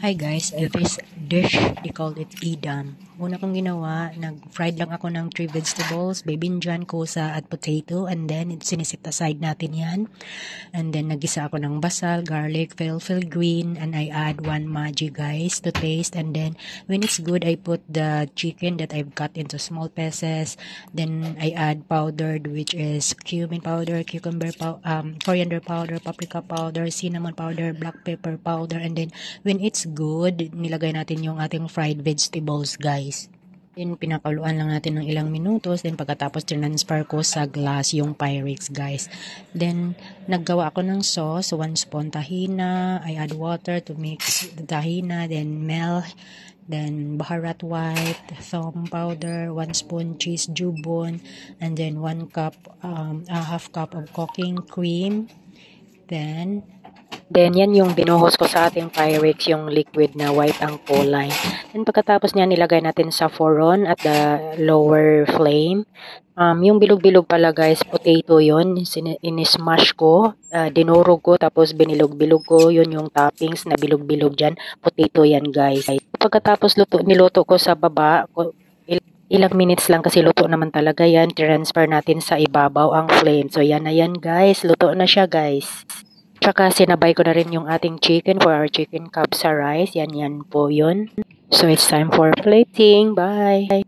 Hi guys, this dish, they called it Edam. Una kong ginawa, nag-fried lang ako ng 3 vegetables, babinjan, kusa, at potato. And then, sinisit aside natin yan. And then, nagisa ako ng basal, garlic, felfel green, and I add 1 Maggi guys to taste. And then, when it's good, I put the chicken that I've cut into small pieces. Then, I add powdered, which is cumin powder, coriander powder, paprika powder, cinnamon powder, black pepper powder. And then, when it's good, nilagay natin yung ating fried vegetables guys. Then, pinakaluan lang natin ng ilang minutos. Then, pagkatapos, transfer ko sa glass yung Pyrex, guys. Then, naggawa ako ng sauce. 1 spoon tahina. I add water to mix the tahina. Then, milk. Then, baharat white, thom powder, 1 spoon cheese jubon. And then, 1 cup, a half cup of cooking cream. Then, yan yung binuhos ko sa ating Pyrex, yung liquid na white ang kulay. Then, pagkatapos niya, nilagay natin sa foron at the lower flame. Yung bilog-bilog pala guys, potato yon, in-smash ko, dinurog ko, tapos binilog-bilog ko, yun yung toppings na bilog-bilog dyan, potato yan guys. Pagkatapos niluto ko sa baba, ilang minutes lang kasi luto naman talaga yan, transfer natin sa ibabaw ang flame. So yan na yan guys, luto na siya guys. Tsaka sinabay ko na rin yung ating chicken for our chicken kabsa rice. Yan po yun. So it's time for plating. Bye!